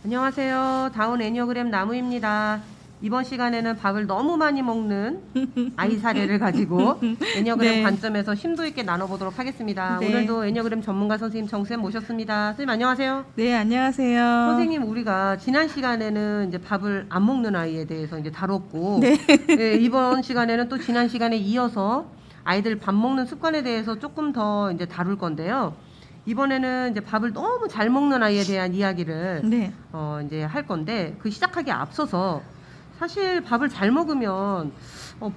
안녕하세요. 다운 애니어그램 나무입니다. 이번 시간에는 밥을 너무 많이 먹는 아이 사례를 가지고 애니어그램 네. 관점에서 심도 있게 나눠보도록 하겠습니다. 네. 오늘도 애니어그램 전문가 선생님 정쌤 모셨습니다. 선생님 안녕하세요. 네, 안녕하세요. 선생님, 우리가 지난 시간에는 이제 밥을 안 먹는 아이에 대해서 이제 다뤘고, 네. 예, 이번 시간에는 또 지난 시간에 이어서 아이들 밥 먹는 습관에 대해서 조금 더 이제 다룰 건데요. 이번에는 이제 밥을 너무 잘 먹는 아이에 대한 이야기를 네. 이제 할 건데, 그 시작하기에 앞서서 사실 밥을 잘 먹으면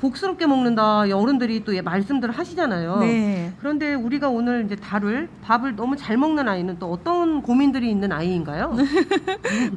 복스럽게 먹는다 어른들이 또 말씀들을 하시잖아요. 네. 그런데 우리가 오늘 이제 다룰 밥을 너무 잘 먹는 아이는 또 어떤 고민들이 있는 아이인가요?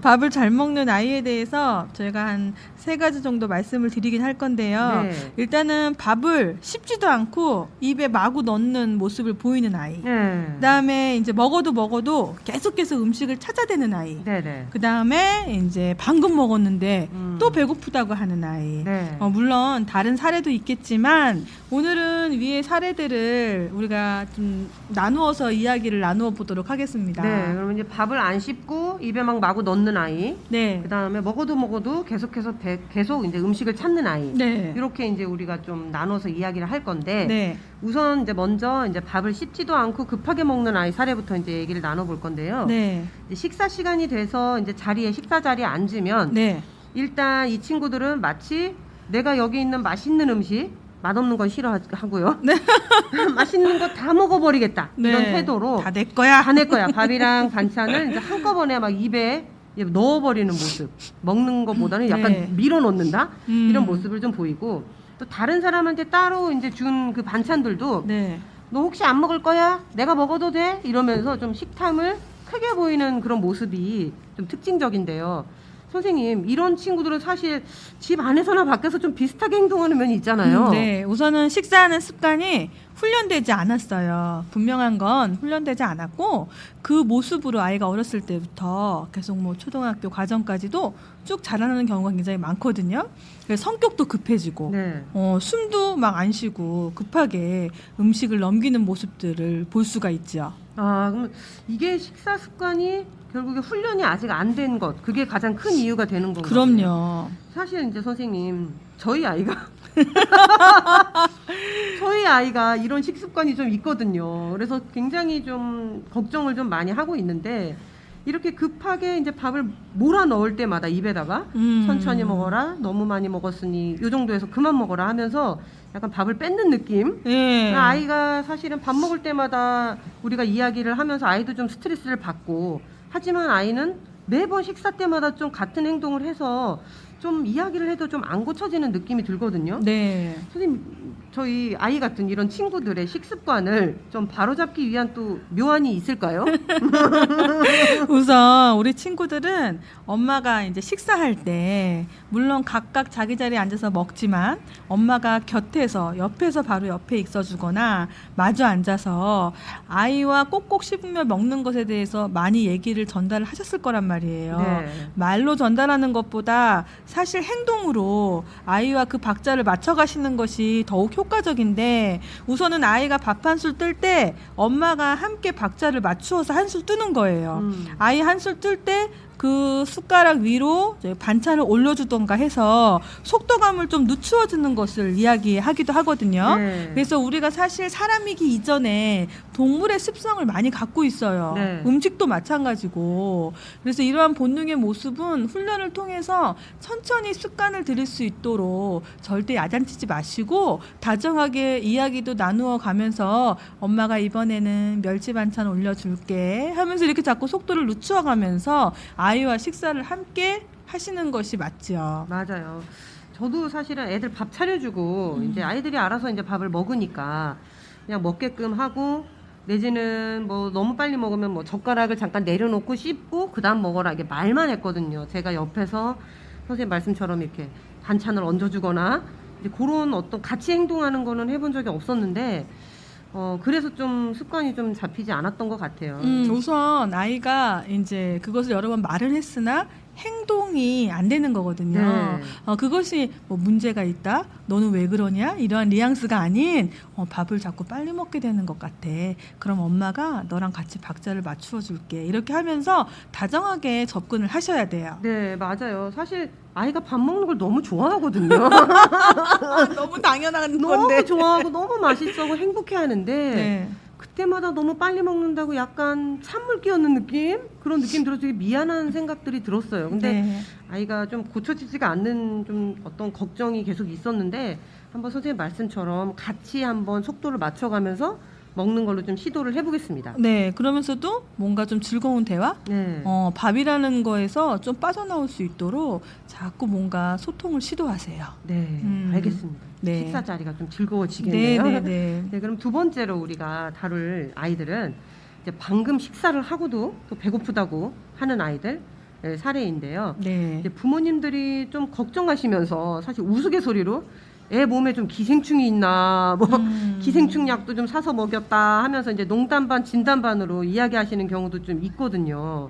밥을 잘 먹는 아이에 대해서 저희가 한 3가지 정도 말씀을 드리긴 할 건데요. 네. 일단은 밥을 씹지도 않고 입에 마구 넣는 모습을 보이는 아이. 네. 그다음에 이제 먹어도 계속해서 음식을 찾아대는 아이. 네네. 그다음에 이제 방금 먹었는데 또 배고프다고 하는 아이. 네. 물론 다른 사례도 있겠지만 오늘은 위의 사례들을 우리가 좀 나누어서 이야기를 나누어 보도록 하겠습니다. 네. 그러면 이제 밥을 안 씹고 입에 막 마구 넣는 아이. 네. 그 다음에 먹어도 계속해서 계속 이제 음식을 찾는 아이. 네. 이렇게 이제 우리가 좀 나눠서 이야기를 할 건데. 네. 우선 이제 먼저 이제 밥을 씹지도 않고 급하게 먹는 아이 사례부터 이제 얘기를 나눠볼 건데요. 네. 이제 식사 시간이 돼서 이제 식사 자리에 앉으면 네. 일단 이 친구들은 마치 내가 여기 있는 맛있는 음식, 맛없는 건 싫어하고요. 네. 맛있는 거 다 먹어버리겠다. 네. 이런 태도로 다 내 거야. 다 내 거야. 밥이랑 반찬을 이제 한꺼번에 막 입에 넣어버리는 모습. 먹는 것보다는 약간 네. 밀어넣는다? 이런 모습을 좀 보이고, 또 다른 사람한테 따로 이제 준 그 반찬들도 네. 너 혹시 안 먹을 거야? 내가 먹어도 돼? 이러면서 좀 식탐을 크게 보이는 그런 모습이 좀 특징적인데요. 선생님, 이런 친구들은 사실 집 안에서나 밖에서 좀 비슷하게 행동하는 면이 있잖아요. 네. 우선은 식사하는 습관이 훈련되지 않았어요. 분명한 건 훈련되지 않았고 그 모습으로 아이가 어렸을 때부터 계속 뭐 초등학교 과정까지도 쭉 자라나는 경우가 굉장히 많거든요. 그래서 성격도 급해지고 네. 숨도 막 안 쉬고 급하게 음식을 넘기는 모습들을 볼 수가 있죠. 아, 그럼 이게 식사 습관이 결국에 훈련이 아직 안 된 것, 그게 가장 큰 이유가 되는 건가요? 그럼요. 사실 이제 선생님, 저희 아이가 저희 아이가 이런 식습관이 좀 있거든요. 그래서 굉장히 좀 걱정을 좀 많이 하고 있는데, 이렇게 급하게 이제 밥을 몰아 넣을 때마다 입에다가 천천히 먹어라, 너무 많이 먹었으니 요 정도에서 그만 먹어라 하면서 약간 밥을 뺏는 느낌. 네. 아이가 사실은 밥 먹을 때마다 우리가 이야기를 하면서 아이도 좀 스트레스를 받고, 하지만 아이는 매번 식사 때마다 좀 같은 행동을 해서 좀 이야기를 해도 좀 안 고쳐지는 느낌이 들거든요. 네. 선생님, 저희 아이 같은 이런 친구들의 식습관을 좀 바로잡기 위한 또 묘안이 있을까요? 우선 우리 친구들은 엄마가 이제 식사할 때 물론 각각 자기 자리에 앉아서 먹지만 엄마가 곁에서 옆에서 바로 옆에 있어주거나 마주 앉아서 아이와 꼭꼭 씹으며 먹는 것에 대해서 많이 얘기를 전달을 하셨을 거란 말이에요. 네. 말로 전달하는 것보다 사실 행동으로 아이와 그 박자를 맞춰가시는 것이 더욱 효과적인데, 우선은 아이가 밥 한 술 뜰 때 엄마가 함께 박자를 맞추어서 한 술 뜨는 거예요. 아이 한 술 뜰 때 그 숟가락 위로 이제 반찬을 올려주던가 해서 속도감을 좀 늦추어주는 것을 이야기하기도 하거든요. 네. 그래서 우리가 사실 사람이기 이전에 동물의 습성을 많이 갖고 있어요. 네. 음식도 마찬가지고. 그래서 이러한 본능의 모습은 훈련을 통해서 천천히 습관을 들일 수 있도록 절대 야단치지 마시고 다정하게 이야기도 나누어 가면서 엄마가 이번에는 멸치 반찬 올려줄게 하면서 이렇게 자꾸 속도를 늦추어 가면서 아이와 식사를 함께 하시는 것이 맞죠. 맞아요. 저도 사실은 애들 밥 차려주고 이제 아이들이 알아서 이제 밥을 먹으니까 그냥 먹게끔 하고, 내지는 뭐 너무 빨리 먹으면 뭐 젓가락을 잠깐 내려놓고 씹고 그다음 먹어라, 이게 말만 했거든요. 제가 옆에서 선생님 말씀처럼 이렇게 반찬을 얹어주거나 이제 그런 어떤 같이 행동하는 거는 해본 적이 없었는데, 그래서 좀 습관이 좀 잡히지 않았던 것 같아요. 우선 아이가 이제 그것을 여러 번 말을 했으나 행동 소통이 안 되는 거거든요. 네. 그것이 뭐 문제가 있다, 너는 왜 그러냐, 이러한 뉘앙스가 아닌 밥을 자꾸 빨리 먹게 되는 것 같아. 그럼 엄마가 너랑 같이 박자를 맞추어 줄게. 이렇게 하면서 다정하게 접근을 하셔야 돼요. 네, 맞아요. 사실 아이가 밥 먹는 걸 너무 좋아하거든요. 너무 당연한 너무 건데. 좋아하고 너무 맛있어하고 행복해하는데 네. 그때마다 너무 빨리 먹는다고 약간 찬물 끼얹는 느낌? 그런 느낌 들어서 되게 미안한 생각들이 들었어요. 근데 네. 아이가 좀 고쳐지지가 않는 좀 어떤 걱정이 계속 있었는데 한번 선생님 말씀처럼 같이 한번 속도를 맞춰가면서 먹는 걸로 좀 시도를 해보겠습니다. 네, 그러면서도 뭔가 좀 즐거운 대화? 네. 밥이라는 거에서 좀 빠져나올 수 있도록 자꾸 뭔가 소통을 시도하세요. 네, 알겠습니다. 네. 식사 자리가 좀 즐거워지겠네요. 네, 네, 네. 네, 그럼 두 번째로 우리가 다룰 아이들은 이제 방금 식사를 하고도 또 배고프다고 하는 아이들 사례인데요. 네. 이제 부모님들이 좀 걱정하시면서 사실 우스갯소리로 애 몸에 좀 기생충이 있나 뭐 기생충 약도 좀 사서 먹였다 하면서 이제 농담 반 진담 반으로 이야기하시는 경우도 좀 있거든요.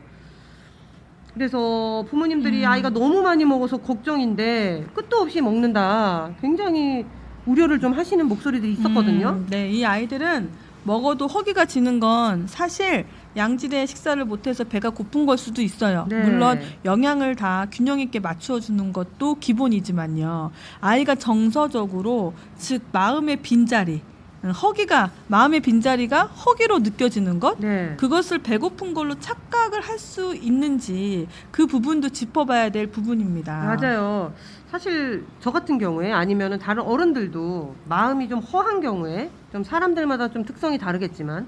그래서 부모님들이 아이가 너무 많이 먹어서 걱정인데 끝도 없이 먹는다. 굉장히 우려를 좀 하시는 목소리들이 있었거든요. 네, 이 아이들은 먹어도 허기가 지는 건 사실 양질의 식사를 못해서 배가 고픈 걸 수도 있어요. 네. 물론 영양을 다 균형 있게 맞추어 주는 것도 기본이지만요. 아이가 정서적으로, 즉 마음의 빈자리, 마음의 빈자리가 허기로 느껴지는 것, 네. 그것을 배고픈 걸로 착각을 할 수 있는지 그 부분도 짚어봐야 될 부분입니다. 맞아요. 사실 저 같은 경우에 아니면은 다른 어른들도 마음이 좀 허한 경우에 좀 사람들마다 좀 특성이 다르겠지만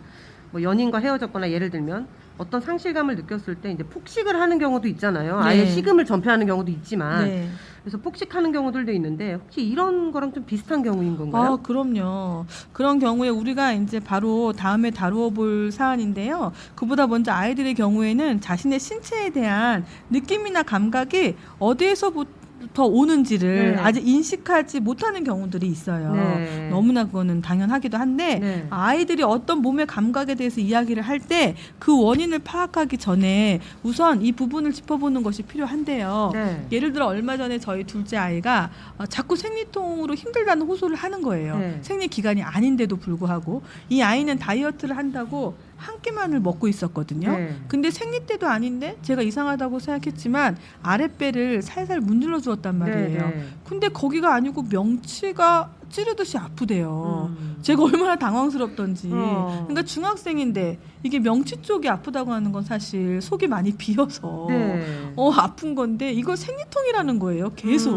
뭐 연인과 헤어졌거나 예를 들면 어떤 상실감을 느꼈을 때 이제 폭식을 하는 경우도 있잖아요. 아예 네. 식음을 전폐하는 경우도 있지만 네. 그래서 폭식하는 경우들도 있는데 혹시 이런 거랑 좀 비슷한 경우인 건가요? 그럼요. 그런 경우에 우리가 이제 바로 다음에 다루어 볼 사안인데요. 그보다 먼저 아이들의 경우에는 자신의 신체에 대한 느낌이나 감각이 어디에서부터 오는지를 네. 아직 인식하지 못하는 경우들이 있어요. 네. 너무나 그거는 당연하기도 한데 네. 아이들이 어떤 몸의 감각에 대해서 이야기를 할 때 그 원인을 파악하기 전에 우선 이 부분을 짚어보는 것이 필요한데요. 네. 예를 들어 얼마 전에 저희 둘째 아이가 자꾸 생리통으로 힘들다는 호소를 하는 거예요. 네. 생리 기간이 아닌데도 불구하고 이 아이는 다이어트를 한다고 한 끼만을 먹고 있었거든요. 네. 근데 생리 때도 아닌데 제가 이상하다고 생각했지만 아랫배를 살살 문질러 주었단 말이에요. 네, 네. 근데 거기가 아니고 명치가 찌르듯이 아프대요. 음. 제가 얼마나 당황스럽던지. 어. 그러니까 중학생인데 이게 명치 쪽이 아프다고 하는 건 사실 속이 많이 비어서 네. 아픈 건데 이걸 생리통이라는 거예요. 계속.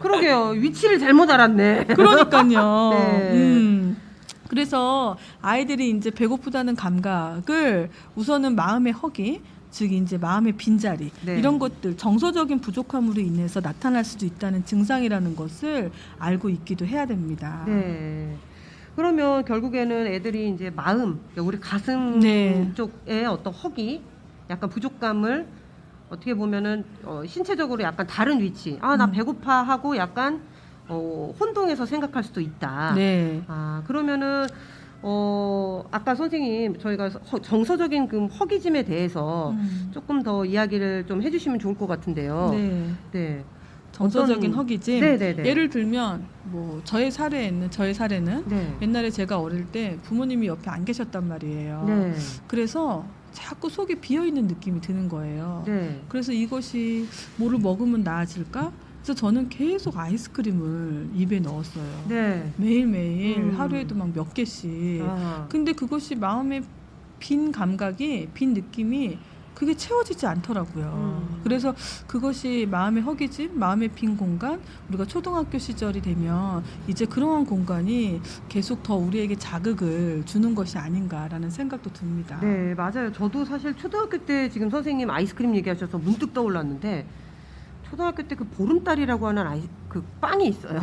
그러게요. 위치를 잘못 알았네. 그러니까요. 네. 그래서 아이들이 이제 배고프다는 감각을 우선은 마음의 허기, 즉 이제 마음의 빈자리, 네. 이런 것들 정서적인 부족함으로 인해서 나타날 수도 있다는 증상이라는 것을 알고 있기도 해야 됩니다. 네. 그러면 결국에는 애들이 이제 마음, 그러니까 우리 가슴 네. 쪽에 어떤 허기, 약간 부족감을 어떻게 보면은 신체적으로 약간 다른 위치, 나 배고파 하고 약간 혼동해서 생각할 수도 있다. 네. 그러면은 아까 선생님 저희가 정서적인 그 허기짐에 대해서 조금 더 이야기를 좀 해주시면 좋을 것 같은데요. 네. 네. 정서적인 어떤- 허기짐. 네네네. 예를 들면 뭐 저의 사례는 네. 옛날에 제가 어릴 때 부모님이 옆에 안 계셨단 말이에요. 네. 그래서 자꾸 속이 비어 있는 느낌이 드는 거예요. 네. 그래서 이것이 뭐를 먹으면 나아질까? 그래서 저는 계속 아이스크림을 입에 넣었어요. 네. 매일매일 하루에도 막 몇 개씩. 아. 근데 그것이 마음의 빈 감각이, 빈 느낌이 그게 채워지지 않더라고요. 그래서 그것이 마음의 허기짐, 마음의 빈 공간, 우리가 초등학교 시절이 되면 이제 그러한 공간이 계속 더 우리에게 자극을 주는 것이 아닌가라는 생각도 듭니다. 네, 맞아요. 저도 사실 초등학교 때 지금 선생님 아이스크림 얘기하셔서 문득 떠올랐는데 초등학교 때 그 보름달이라고 하는 그 빵이 있어요.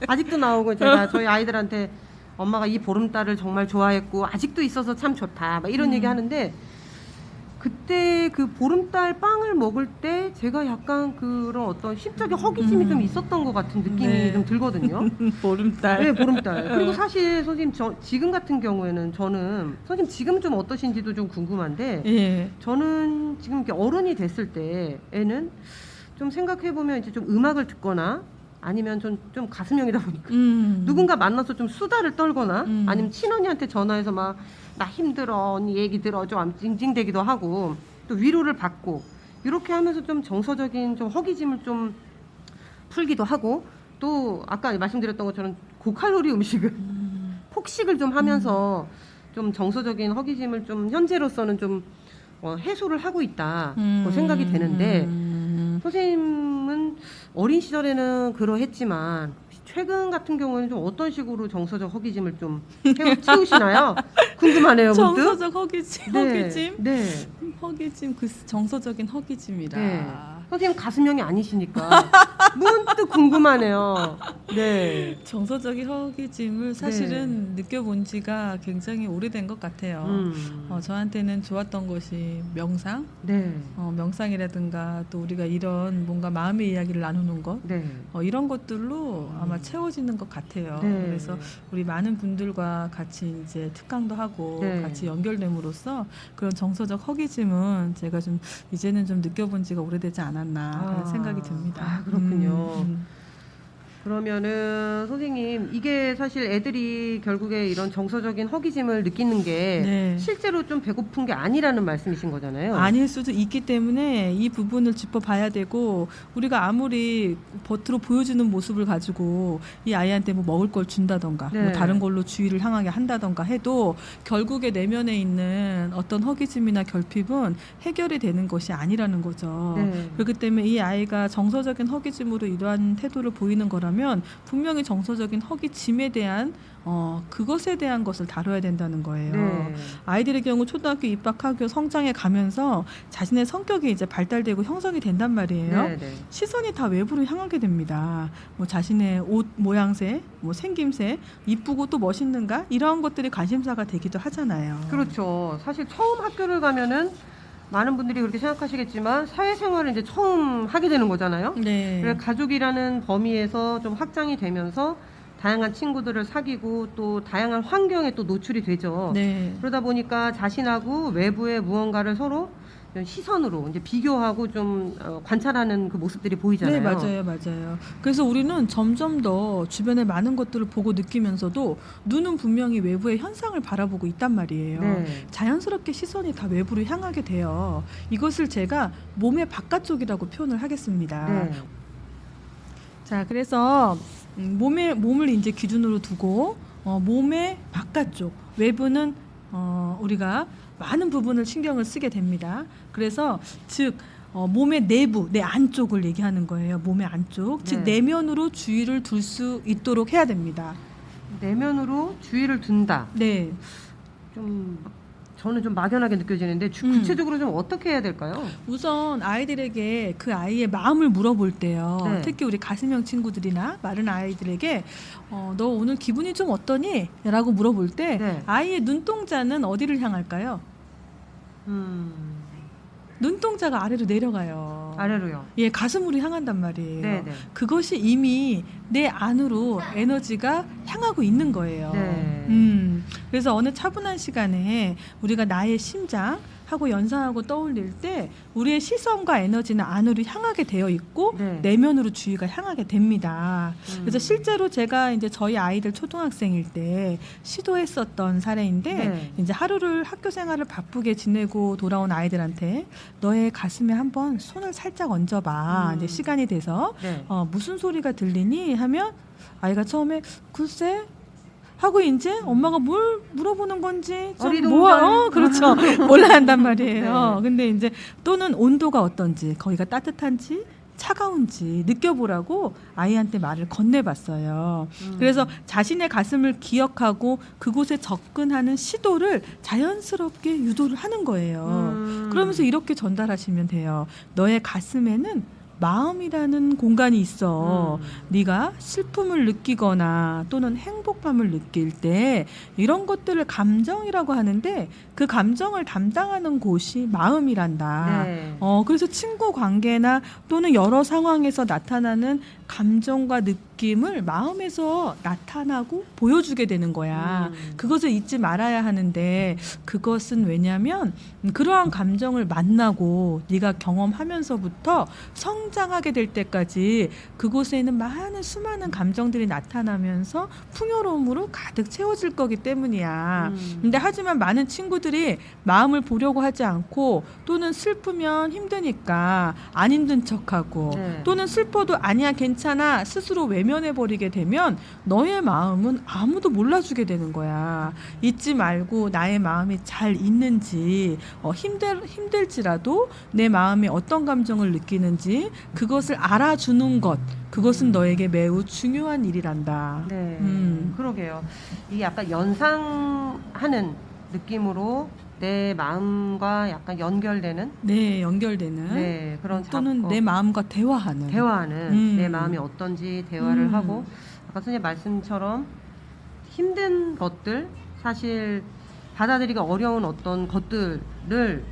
아직도 나오고 제가 저희 아이들한테 엄마가 이 보름달을 정말 좋아했고 아직도 있어서 참 좋다 막 이런 얘기 하는데 그때 그 보름달 빵을 먹을 때 제가 약간 그런 어떤 심적인 허기짐이 좀 있었던 것 같은 느낌이 네. 좀 들거든요. 보름달. 네, 보름달. 그리고 사실 선생님 지금 같은 경우에는 저는 선생님 지금 좀 어떠신지도 좀 궁금한데 예. 저는 지금 이렇게 어른이 됐을 때에는 좀 생각해 보면 이제 좀 음악을 듣거나 아니면 좀 가슴형이다 보니까 누군가 만나서 좀 수다를 떨거나 아니면 친언니한테 전화해서 막 나 힘들어 언니 얘기 들어줘 하면 찡찡대기도 하고 또 위로를 받고 이렇게 하면서 좀 정서적인 좀 허기짐을 좀 풀기도 하고 또 아까 말씀드렸던 것처럼 고칼로리 음식을 폭식을 좀 하면서 좀 정서적인 허기짐을 좀 현재로서는 좀 해소를 하고 있다 생각이 되는데 선생님은 어린 시절에는 그러했지만 최근 같은 경우에는 좀 어떤 식으로 정서적 허기짐을 좀 채우시나요? 궁금하네요. 문득. 정서적 허기짐. 네, 허기짐. 네. 허기짐 그 정서적인 허기짐이라. 네. 선생님 가슴형이 아니시니까 문득 궁금하네요. 네. 정서적인 허기짐을 사실은 느껴본 지가 굉장히 오래된 것 같아요. 저한테는 좋았던 것이 명상, 네. 명상이라든가 또 우리가 이런 뭔가 마음의 이야기를 나누는 것, 네. 이런 것들로 아마 채워지는 것 같아요. 네. 그래서 우리 많은 분들과 같이 이제 특강도 하고 네. 같이 연결됨으로써 그런 정서적 허기짐은 제가 좀 이제는 좀 느껴본 지가 오래되지 않았나 하는 생각이 듭니다. 아, 그렇군요. 그러면은 선생님 이게 사실 애들이 결국에 이런 정서적인 허기짐을 느끼는 게 네. 실제로 좀 배고픈 게 아니라는 말씀이신 거잖아요. 아닐 수도 있기 때문에 이 부분을 짚어봐야 되고 우리가 아무리 겉으로 보여주는 모습을 가지고 이 아이한테 뭐 먹을 걸 준다던가 네. 뭐 다른 걸로 주의를 향하게 한다던가 해도 결국에 내면에 있는 어떤 허기짐이나 결핍은 해결이 되는 것이 아니라는 거죠. 네. 그렇기 때문에 이 아이가 정서적인 허기짐으로 이러한 태도를 보이는 거라면 분명히 정서적인 허기짐에 대한 그것에 대한 것을 다뤄야 된다는 거예요. 네. 아이들의 경우 초등학교 입학하고 성장해 가면서 자신의 성격이 이제 발달되고 형성이 된단 말이에요. 네, 네. 시선이 다 외부로 향하게 됩니다. 뭐 자신의 옷 모양새, 뭐 생김새, 이쁘고 또 멋있는가 이러한 것들이 관심사가 되기도 하잖아요. 그렇죠. 사실 처음 학교를 가면은 많은 분들이 그렇게 생각하시겠지만 사회생활을 이제 처음 하게 되는 거잖아요. 네. 그래서 가족이라는 범위에서 좀 확장이 되면서 다양한 친구들을 사귀고 또 다양한 환경에 또 노출이 되죠. 네. 그러다 보니까 자신하고 외부의 무언가를 서로 시선으로 이제 비교하고 좀 관찰하는 그 모습들이 보이잖아요. 네, 맞아요. 그래서 우리는 점점 더 주변의 많은 것들을 보고 느끼면서도 눈은 분명히 외부의 현상을 바라보고 있단 말이에요. 네. 자연스럽게 시선이 다 외부로 향하게 돼요. 이것을 제가 몸의 바깥쪽이라고 표현을 하겠습니다. 네. 자, 그래서 몸을 이제 기준으로 두고 몸의 바깥쪽, 외부는 우리가 많은 부분을 신경을 쓰게 됩니다. 그래서 즉 몸의 내부, 내 안쪽을 얘기하는 거예요. 몸의 안쪽, 즉 네. 내면으로 주의를 둘 수 있도록 해야 됩니다. 내면으로 주의를 둔다. 네. 좀 저는 좀 막연하게 느껴지는데 구체적으로 좀 어떻게 해야 될까요? 우선 아이들에게 그 아이의 마음을 물어볼 때요. 네. 특히 우리 가슴형 친구들이나 마른 아이들에게 너 오늘 기분이 좀 어떠니? 라고 물어볼 때 네. 아이의 눈동자는 어디를 향할까요? 눈동자가 아래로 내려가요. 아래로요. 예, 가슴으로 향한단 말이에요. 네, 네. 그것이 이미 내 안으로 에너지가 향하고 있는 거예요. 네. 그래서 어느 차분한 시간에 우리가 나의 심장하고 연상하고 떠올릴 때 우리의 시선과 에너지는 안으로 향하게 되어 있고 네. 내면으로 주의가 향하게 됩니다. 그래서 실제로 제가 이제 저희 아이들 초등학생일 때 시도했었던 사례인데 네. 이제 하루를 학교 생활을 바쁘게 지내고 돌아온 아이들한테 너의 가슴에 한번 손을 살짝 얹어봐. 이제 시간이 돼서 네. 무슨 소리가 들리니 하면 아이가 처음에 글쎄 하고 이제 엄마가 뭘 물어보는 건지 좀 어리둥절. 그렇죠. 몰라 한단 말이에요. 네. 근데 이제 또는 온도가 어떤지 거기가 따뜻한지 차가운지 느껴보라고 아이한테 말을 건네봤어요. 그래서 자신의 가슴을 기억하고 그곳에 접근하는 시도를 자연스럽게 유도를 하는 거예요. 그러면서 이렇게 전달하시면 돼요. 너의 가슴에는 마음이라는 공간이 있어. 음. 네가 슬픔을 느끼거나 또는 행복함을 느낄 때 이런 것들을 감정이라고 하는데 그 감정을 담당하는 곳이 마음이란다. 네. 그래서 친구 관계나 또는 여러 상황에서 나타나는 감정과 느낌을 마음에서 나타나고 보여주게 되는 거야. 그것을 잊지 말아야 하는데 그것은 왜냐면 그러한 감정을 만나고 네가 경험하면서부터 성장하게 될 때까지 그곳에는 많은 수많은 감정들이 나타나면서 풍요로움으로 가득 채워질 거기 때문이야. 근데 하지만 많은 친구들이 마음을 보려고 하지 않고 또는 슬프면 힘드니까 안 힘든 척하고 네. 또는 슬퍼도 아니야 괜찮아 스스로 외면해버리게 되면 너의 마음은 아무도 몰라주게 되는 거야. 잊지 말고 나의 마음이 잘 있는지 힘들지라도 내 마음이 어떤 감정을 느끼는지 그것을 알아주는 것 그것은 너에게 매우 중요한 일이란다. 네. 그러게요. 이게 약간 연상하는 느낌으로 내 마음과 약간 연결되는 네, 연결되는 네, 그런 또는 내 마음과 대화하는 내 마음이 어떤지 대화를 하고 아까 선생님 말씀처럼 힘든 것들 사실 받아들이기 어려운 어떤 것들을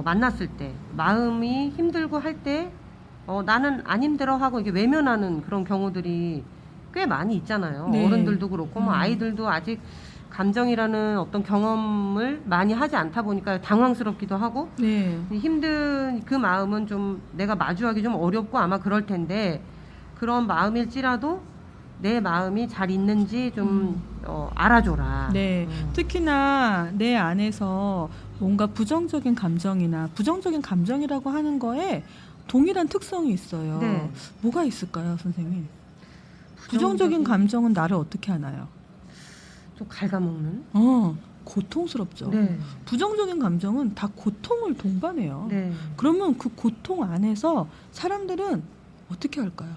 만났을 때 마음이 힘들고 할 때 나는 안 힘들어 하고 이게 외면하는 그런 경우들이 꽤 많이 있잖아요. 네. 어른들도 그렇고 뭐 아이들도 아직 감정이라는 어떤 경험을 많이 하지 않다 보니까 당황스럽기도 하고 네. 힘든 그 마음은 좀 내가 마주하기 좀 어렵고 아마 그럴 텐데 그런 마음일지라도 내 마음이 잘 있는지 좀 알아줘라. 네. 특히나 내 안에서 뭔가 부정적인 감정이라고 하는 거에 동일한 특성이 있어요. 네. 뭐가 있을까요, 선생님? 부정적인 감정은 나를 어떻게 하나요? 좀 갉아먹는? 고통스럽죠. 네. 부정적인 감정은 다 고통을 동반해요. 네. 그러면 그 고통 안에서 사람들은 어떻게 할까요?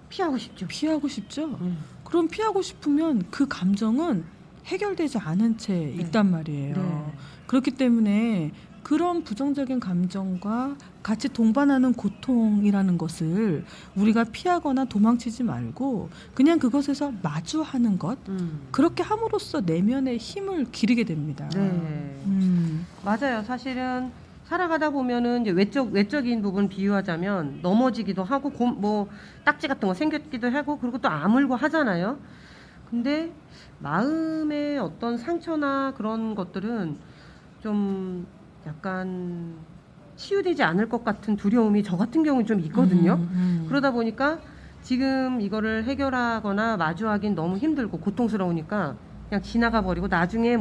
피하고 싶죠. 피하고 싶죠? 그럼 피하고 싶으면 그 감정은 해결되지 않은 채 있단 말이에요. 네. 그렇기 때문에 그런 부정적인 감정과 같이 동반하는 고통이라는 것을 우리가 피하거나 도망치지 말고 그냥 그것에서 마주하는 것 그렇게 함으로써 내면의 힘을 기르게 됩니다. 네. 맞아요. 사실은 살아가다 보면은 이제 외적인 부분 비유하자면 넘어지기도 하고 뭐 딱지 같은 거 생겼기도 하고 그리고 또 아물고 하잖아요. 근데 마음의 어떤 상처나 그런 것들은 좀 약간 치유되지 않을 것 같은 두려움이 저 같은 경우는 좀 있거든요. 그러다 보니까 지금 이거를 해결하거나 마주하긴 너무 힘들고 고통스러우니까 그냥 지나가 버리고 나중에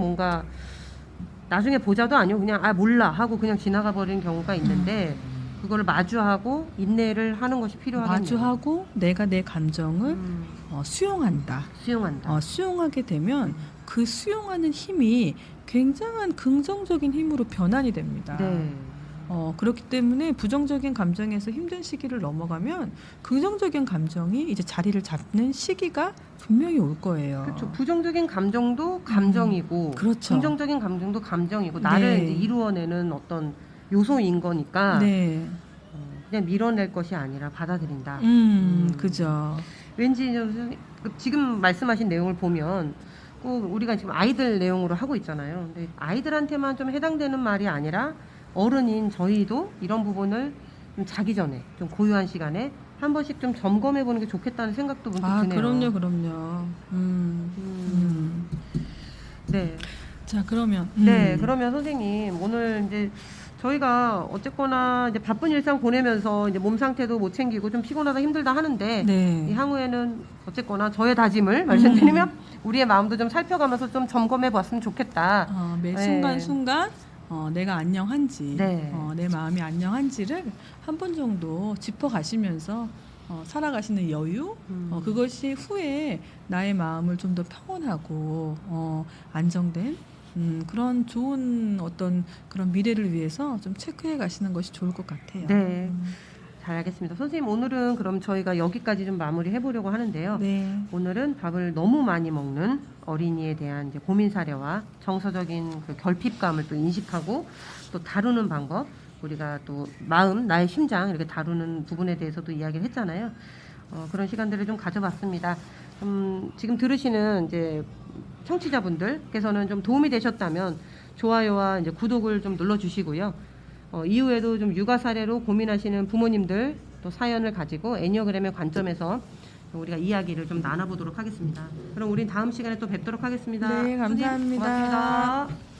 보자도 아니고 그냥 몰라 하고 그냥 지나가 버리는 경우가 있는데 그거를 마주하고 인내를 하는 것이 필요하겠네요. 마주하고 내가 내 감정을 수용한다. 수용하게 되면 그 수용하는 힘이 굉장한 긍정적인 힘으로 변환이 됩니다. 네. 그렇기 때문에 부정적인 감정에서 힘든 시기를 넘어가면 긍정적인 감정이 이제 자리를 잡는 시기가 분명히 올 거예요. 그렇죠. 부정적인 감정도 감정이고, 그렇죠. 긍정적인 감정도 감정이고, 나를 네. 이제 이루어내는 어떤 요소인 거니까 네. 그냥 밀어낼 것이 아니라 받아들인다. 그죠. 왠지 지금 말씀하신 내용을 보면 꼭 우리가 지금 아이들 내용으로 하고 있잖아요. 근데 아이들한테만 좀 해당되는 말이 아니라 어른인 저희도 이런 부분을 좀 자기 전에 좀 고요한 시간에 한 번씩 좀 점검해 보는 게 좋겠다는 생각도 문득 드네요. 그럼요. 네. 자, 그러면 네, 그러면 선생님 오늘 이제 저희가 어쨌거나 이제 바쁜 일상 보내면서 이제 몸 상태도 못 챙기고 좀 피곤하다 힘들다 하는데 네. 이 향후에는 어쨌거나 저의 다짐을 말씀드리면 우리의 마음도 좀 살펴가면서 좀 점검해 봤으면 좋겠다. 매 네. 순간순간 내가 안녕한지, 네. 내 마음이 안녕한지를 한 번 정도 짚어가시면서 살아가시는 여유, 그것이 후에 나의 마음을 좀 더 평온하고 안정된 그런 좋은 어떤 그런 미래를 위해서 좀 체크해 가시는 것이 좋을 것 같아요. 네. 잘 알겠습니다. 선생님 오늘은 그럼 저희가 여기까지 좀 마무리 해보려고 하는데요. 네. 오늘은 밥을 너무 많이 먹는 어린이에 대한 이제 고민 사례와 정서적인 그 결핍감을 또 인식하고 또 다루는 방법 우리가 또 마음, 나의 심장 이렇게 다루는 부분에 대해서도 이야기를 했잖아요. 그런 시간들을 좀 가져봤습니다. 지금 들으시는 이제 청취자분들께서는 좀 도움이 되셨다면 좋아요와 이제 구독을 좀 눌러주시고요. 이후에도 좀 육아 사례로 고민하시는 부모님들 또 사연을 가지고 애니어그램의 관점에서 우리가 이야기를 좀 나눠보도록 하겠습니다. 그럼 우린 다음 시간에 또 뵙도록 하겠습니다. 네, 감사합니다. 손님, 고맙습니다.